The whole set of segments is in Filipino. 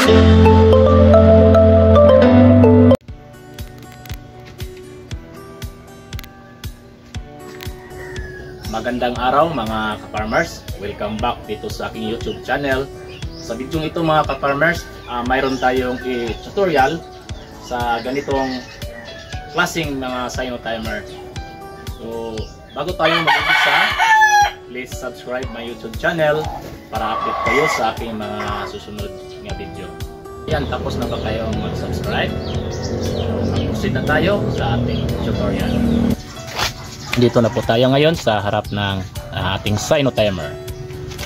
Magandang araw mga ka-farmers, welcome back dito sa aking YouTube channel. Sa video ito mga ka-farmers, mayroon tayong tutorial sa ganitong klaseng mga cyanotimer. So bago tayo mag-umpisa, please subscribe my YouTube channel para update kayo sa aking mga susunod na video. Yan, tapos na ba kayong mag-subscribe? Proceed na tayo sa ating tutorial. Dito na po tayo ngayon sa harap ng ating cyanotimer.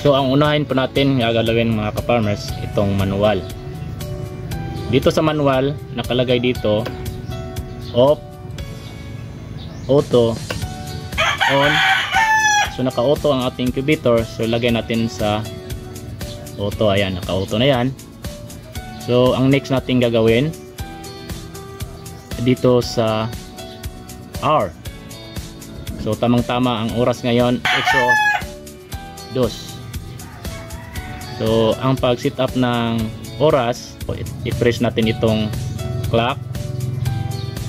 So ang unahin po natin gagalawin mga ka-farmers, itong manual. Dito sa manual nakalagay dito off, auto, on. So naka-auto ang ating incubator, so lagay natin sa auto. Ayan, naka-auto na yan. So ang next natin gagawin dito sa hour. So tamang-tama ang oras ngayon, 8:02. So ang pag-set up ng oras, i-press natin itong clock.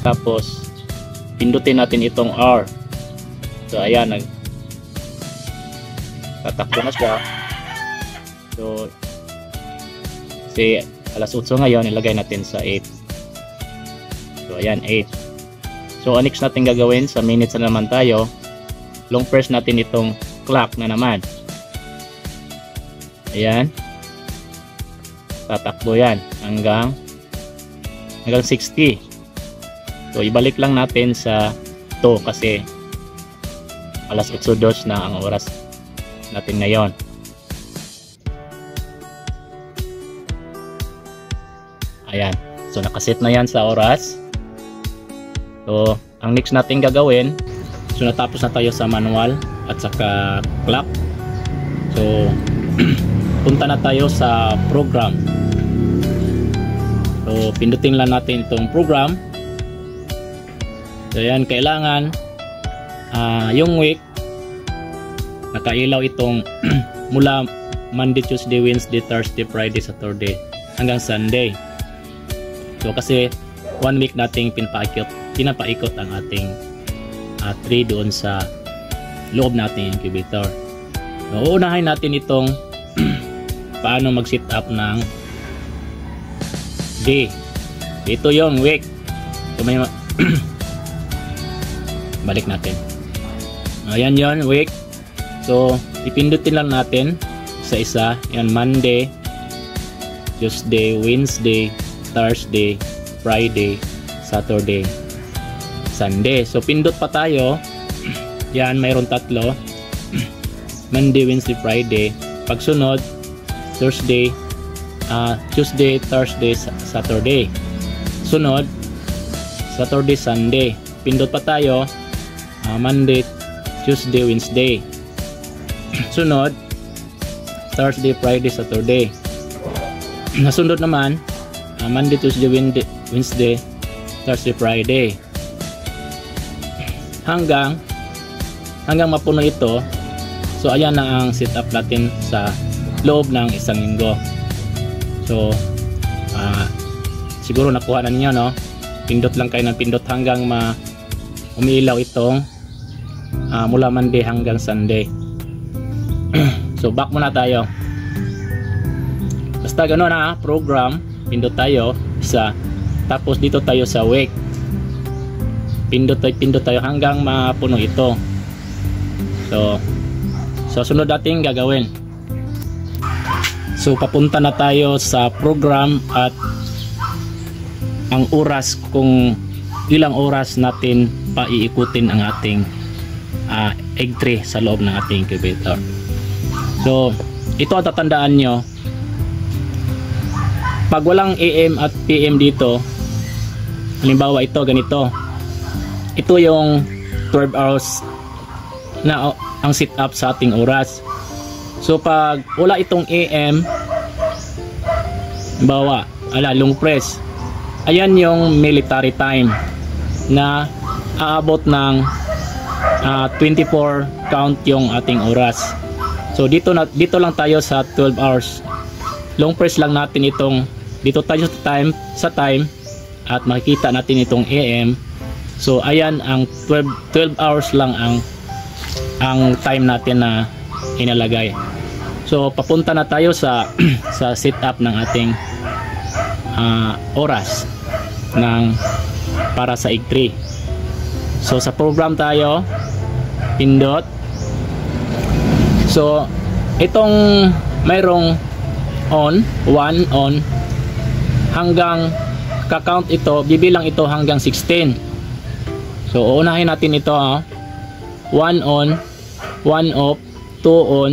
Tapos pindutin natin itong hour. So ayan, tatakbo na siya. So kasi alas 8 ngayon, ilagay natin sa 8. So ayan, 8. So ang next natin gagawin, sa minutes na naman tayo, long press natin itong clock na naman. Ayan, tatakbo yan hanggang 60. So ibalik lang natin sa 2 kasi alas 8:02 na ang oras natin ngayon. Ayan, so nakaset na yan sa oras. So ang next natin gagawin, so natapos na tayo sa manual at saka clock. So punta na tayo sa program. So pindutin lang natin itong program. So yan, kailangan yung week nakailaw itong mula Monday, Tuesday, Wednesday, Thursday, Friday, Saturday hanggang Sunday. So kasi 1 week nating pinapaikot ang ating tray doon sa loob nating incubator. So uunahin natin itong paano mag-set up ng day. Ito yung week. So may balik natin. Ayan yon, week. So ipindutin lang natin sa isa. Yan, Monday, Tuesday, Wednesday, Thursday, Friday, Saturday, Sunday. So pindot pa tayo. Yan, mayroon tatlo. Monday, Wednesday, Friday. Pagsunod, Thursday, Tuesday, Thursday, Saturday. Sunod, Saturday, Sunday. Pindot pa tayo. Monday, Tuesday, Wednesday. Sunod, Thursday, Friday, Saturday. Nasunod naman, Monday, Tuesday, Wednesday, Thursday, Friday. Hanggang mapuno ito. So ayan na ang setup natin sa loob ng isang linggo. So siguro nakuha na niyo, no? Pindot lang kayo ng pindot hanggang umiilaw itong mula Monday hanggang Sunday. So back muna tayo. Basta gano'n na program, pindot tayo isa. Tapos dito tayo sa week. Pindot tayo hanggang mapuno ito. So sunod natin gagawin. So papunta na tayo sa program at ang oras, kung ilang oras natin paiikutin ang ating egg tray sa loob ng ating incubator. So ito ang tatandaan nyo. Pag walang AM at PM dito, halimbawa ito ganito, ito yung 12 hours na ang sit up sa ating oras. So pag wala itong AM, halimbawa long press, ayan yung military time na aabot ng 24 count yung ating oras. So dito lang tayo sa 12 hours. Long press lang natin itong dito tayo sa time at makikita natin itong AM. So ayan, ang 12 hours lang ang time natin na inalagay. So papunta na tayo sa sa setup ng ating oras para sa egg tray. So sa program tayo, pindot. So itong mayroong on, 1 on, hanggang ka-count ito, bibilang ito hanggang 16. So uunahin natin ito, 1 on, 1 off, 2 on,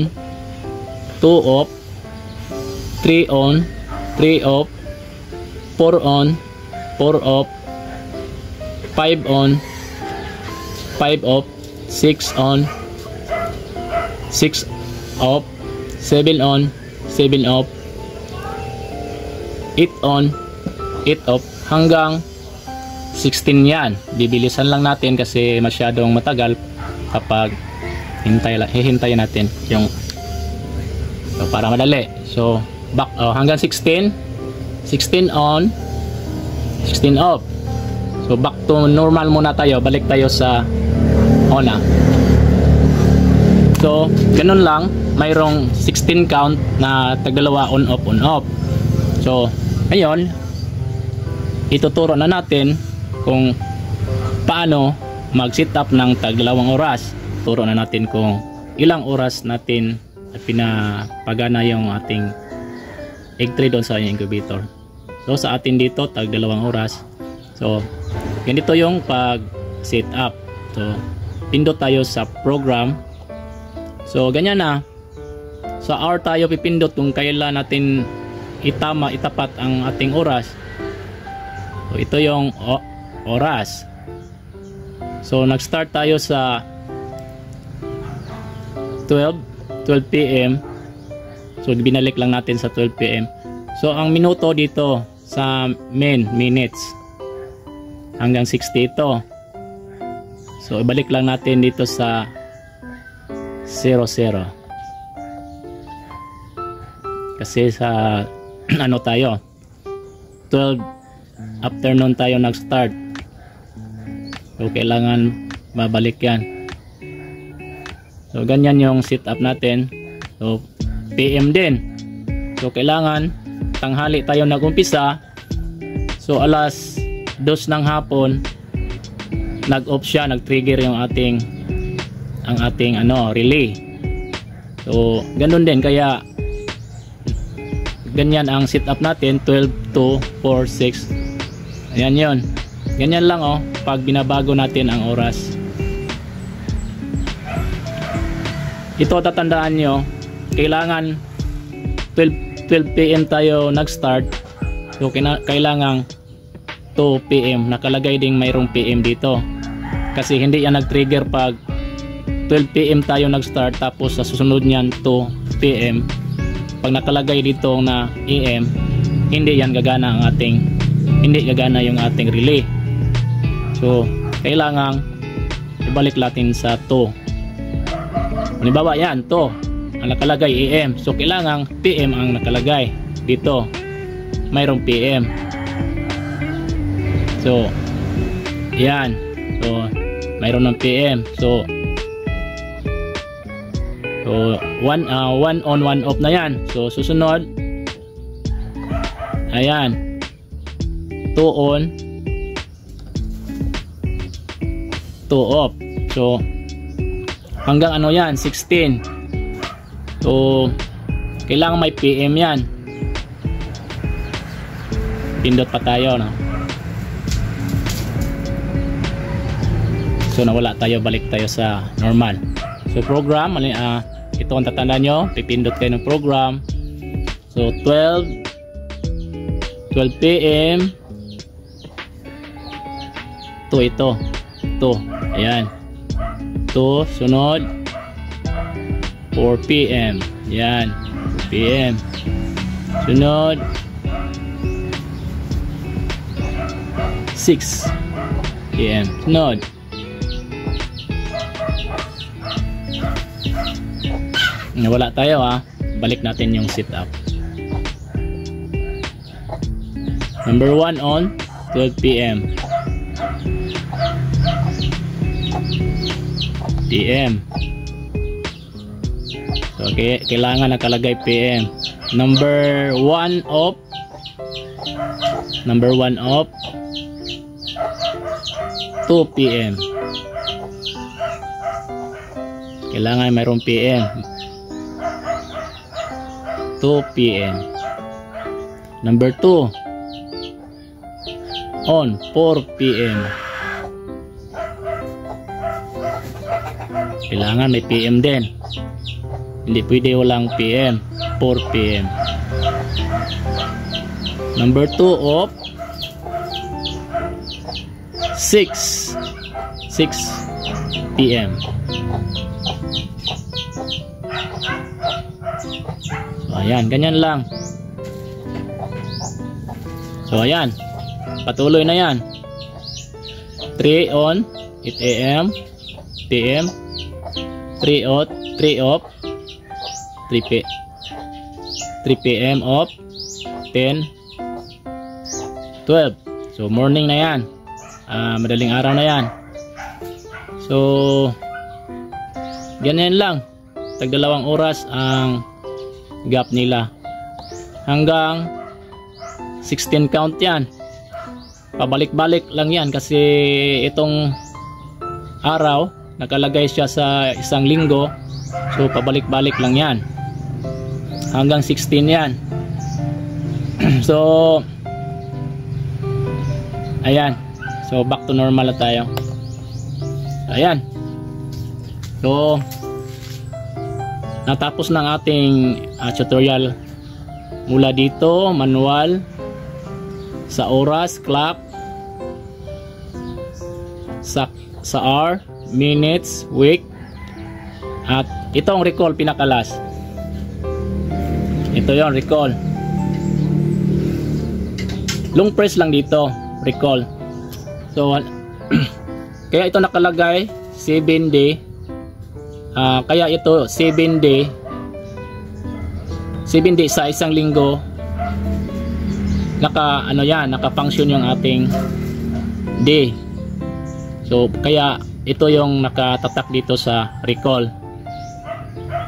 2 off, 3 on, 3 off, 4 on, 4 off, 5 on, 5 off, 6 on, 6 off, 7 on, 7 off, 8 on, 8 off, hanggang 16 yan. Bibilisan lang natin kasi masyadong matagal kapag hihintayin natin yung para madali. So back hanggang 16 on, 16 off. So back to normal muna tayo, balik tayo sa on. So ganun lang, mayroong 16 count na tagdalawa on off. So ngayon ituturo na natin kung paano mag set up ng tagdalawang oras. Turo na natin kung ilang oras natin pinapagana yung ating egg tray doon sa incubator. So sa atin dito tagdalawang oras. So ganito yung pag set up. So pindot tayo sa program. So ganyan na. Sa hour tayo pipindot kung kailan natin itapat ang ating oras. So ito yung oras. So nag-start tayo sa 12 PM. So binalik lang natin sa 12 PM. So ang minuto dito sa minutes hanggang 60 ito. So ibalik lang natin dito sa 00. Kasi sa ano tayo, 12 afternoon tayo nag-start. So kailangan mabalik yan. So ganyan yung setup natin. So PM din. So kailangan tanghali tayo nag-umpisa. So alas 2 ng hapon nag-off siya, nag-trigger yung ating relay. So ganun din, kaya ganyan ang setup natin, 12 to 4, 6. Ayan yun. Ganyan lang pag binabago natin ang oras. Ito tatandaan nyo, kailangan 12 PM tayo nag-start. So kailangan 2 PM. Nakalagay ding mayroong PM dito. Kasi hindi yan nag-trigger pag 12 PM tayo nag-start tapos sa susunod niyan 2 PM. Pag nakalagay dito na AM, hindi gagana yung ating relay. So kailangan ibalik natin sa 2. Halimbawa yan, 2 ang nakalagay AM. So kailangan PM ang nakalagay dito. Mayroong PM. So yan. So mayroon ng PM. So 1 on 1 off na yan. So susunod, ayan, 2 on 2 off. So hanggang ano yan, 16. So kailangan may PM yan. Pindot pa tayo, no? So nawala tayo, balik tayo sa normal. So program, ito ang tatandaan nyo, pipindot kayo ng program. So 12 PM to ito, ayan, 2 sunod 4 PM, ayan, 4 PM sunod 6 PM sunod. Nawala tayo, balik natin yung setup. Number 1 on 12 p.m. So kailangan nakalagay PM. Number 1 off 2 p.m. Kailangan mayroong PM. 2 p.m. Number 2 on 4 p.m. Kailangan may PM din. Hindi pwede walang PM. 4 p.m. Number 2 off 6 p.m. So ayan, ganyan lang. So ayan, patuloy na yan. 3 on 8 a.m. p.m. 3 off 3 p.m. off 10 12. So morning na yan, madaling araw na yan. So ganyan lang, tag 2 oras ang gap nila, hanggang 16 count yan. Pabalik-balik lang yan kasi itong araw nakalagay siya sa isang linggo, so pabalik-balik lang yan hanggang 16 yan. So ayan, so back to normal na tayo. Ayan, so natapos ng ating tutorial mula dito, manual, sa oras, clock, sa hour, minutes, week, at itong recall pinakalas. Ito yon, recall. Long press lang dito, recall. So kaya ito nakalagay 7 day, kaya ito 7 day sa isang linggo. Naka-function yung ating day. So kaya ito yung nakatatak dito sa recall.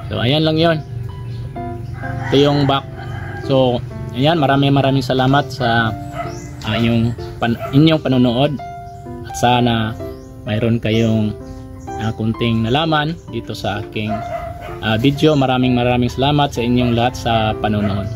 So ayan lang yon, ito yung back. So ayan, maraming salamat sa inyong panonood, at sana mayroon kayong kunting nalaman dito sa aking video. Maraming salamat sa inyong lahat sa panonood.